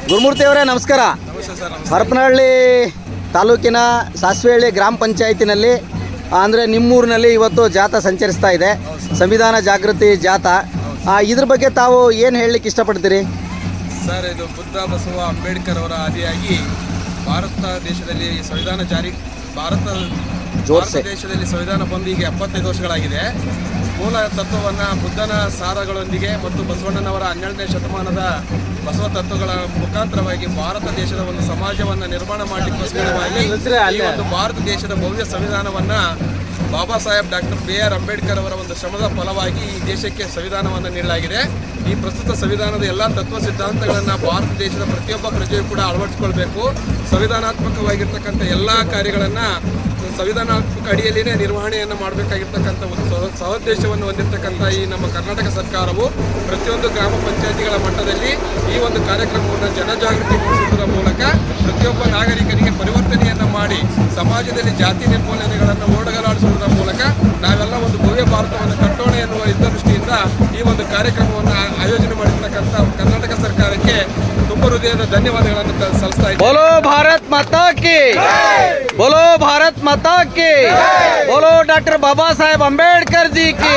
ಗುರುಮೂರ್ತಿ ಅವರೇ ನಮಸ್ಕಾರ. ಹರಪನಹಳ್ಳಿ ತಾಲೂಕಿನ ಸಾಸ್ವೆಹಳ್ಳಿ ಗ್ರಾಮ ಪಂಚಾಯತಿನಲ್ಲಿ ಅಂದರೆ ನಿಮ್ಮೂರಿನಲ್ಲಿ ಇವತ್ತು ಜಾಥಾ ಸಂಚರಿಸ್ತಾ ಇದೆ, ಸಂವಿಧಾನ ಜಾಗೃತಿ ಜಾಥಾ. ಇದ್ರ ಬಗ್ಗೆ ತಾವು ಏನು ಹೇಳಲಿಕ್ಕೆ ಇಷ್ಟಪಡ್ತೀರಿ ಸರ್? ಇದು ಬುದ್ಧ ಬಸವ ಅಂಬೇಡ್ಕರ್ ಅವರ ಆದಿಯಾಗಿ ಭಾರತ ದೇಶದಲ್ಲಿ ಸಂವಿಧಾನ ಜಾರಿ ಭಾರತ ದೇಶದಲ್ಲಿ ಸಂವಿಧಾನ ಬಂದು ಈಗ 75 ವರ್ಷಗಳಾಗಿದೆ. ಮೂಲ ತತ್ವವನ್ನು ಬುದ್ಧನ ಸಾರಗಳೊಂದಿಗೆ ಮತ್ತು ಬಸವಣ್ಣನವರ 12ನೇ ಶತಮಾನದ ಬಸವ ತತ್ವಗಳ ಮುಖಾಂತರವಾಗಿ ಭಾರತ ದೇಶದ ಒಂದು ಸಮಾಜವನ್ನು ನಿರ್ಮಾಣ ಮಾಡಲಿಕ್ಕೋಸ್ಕರವಾಗಿ ಈ ಒಂದು ಭಾರತ ದೇಶದ ಭವ್ಯ ಸಂವಿಧಾನವನ್ನು ಬಾಬಾ ಸಾಹೇಬ್ ಡಾಕ್ಟರ್ B.R. ಅಂಬೇಡ್ಕರ್ ಅವರ ಒಂದು ಶ್ರಮದ ಫಲವಾಗಿ ಈ ದೇಶಕ್ಕೆ ಸಂವಿಧಾನವನ್ನು ನೀಡಲಾಗಿದೆ. ಈ ಪ್ರಸ್ತುತ ಸಂವಿಧಾನದ ಎಲ್ಲ ತತ್ವ ಸಿದ್ಧಾಂತಗಳನ್ನು ಭಾರತ ದೇಶದ ಪ್ರತಿಯೊಬ್ಬ ಪ್ರಜೆಯೂ ಕೂಡ ಅಳವಡಿಸಿಕೊಳ್ಬೇಕು. ಸಂವಿಧಾನಾತ್ಮಕವಾಗಿರ್ತಕ್ಕಂಥ ಎಲ್ಲ ಕಾರ್ಯಗಳನ್ನು ಸಂವಿಧಾನಾತ್ಮಕ ಅಡಿಯಲ್ಲಿಯೇ ನಿರ್ವಹಣೆಯನ್ನು ಮಾಡಬೇಕಾಗಿರ್ತಕ್ಕಂಥ ಒಂದು ಸದುದ್ದೇಶವನ್ನು ಹೊಂದಿರತಕ್ಕಂಥ ಈ ನಮ್ಮ ಕರ್ನಾಟಕ ಸರ್ಕಾರವು ಪ್ರತಿಯೊಂದು ಗ್ರಾಮ ಪಂಚಾಯತಿಗಳ ಮಟ್ಟದಲ್ಲಿ ಈ ಒಂದು ಕಾರ್ಯಕ್ರಮವನ್ನು ಜನಜಾಗೃತಿ ಮೂಡಿಸುವುದರ ಮೂಲಕ ಪ್ರತಿಯೊಬ್ಬ ನಾಗರಿಕನಿಗೆ ಪರಿವರ್ತನೆಯನ್ನು ಮಾಡಿ ಸಮಾಜದಲ್ಲಿ ಜಾತಿ ನಿರ್ಮೂಲನೆಗಳನ್ನು ಓಡಗಲಾಡಿಸುವುದರ ಮೂಲಕ ನಾವೆಲ್ಲ ಒಂದು ಭವ್ಯ ಭಾರತವನ್ನು ಕಟ್ಟೋಣ ಎನ್ನುವ ಹಿತದೃಷ್ಟಿಯಿಂದ ಈ ಒಂದು ಕಾರ್ಯಕ್ರಮವನ್ನು ಆಯೋಜನೆ ಮಾಡಿರ್ತಕ್ಕಂಥ ಕರ್ನಾಟಕ ಸರ್ಕಾರಕ್ಕೆ ತುಂಬ ಹೃದಯದ ಧನ್ಯವಾದಗಳನ್ನು ಸಲ್ಲಿಸ್ತಾ ಇದ್ದೇನೆ. ಬೋಲೋ ಭಾರತ್ ಮಾತಾ ಕಿ, ಬೋಲೋ ಭಾರತ್ ಮಾತಾ ಕಿ, ಬೋಲೋ ಡಾಕ್ಟರ್ ಬಾಬಾ ಸಾಹೇಬ್ ಅಂಬೇಡ್ಕರ್ ಜಿ ಕಿ.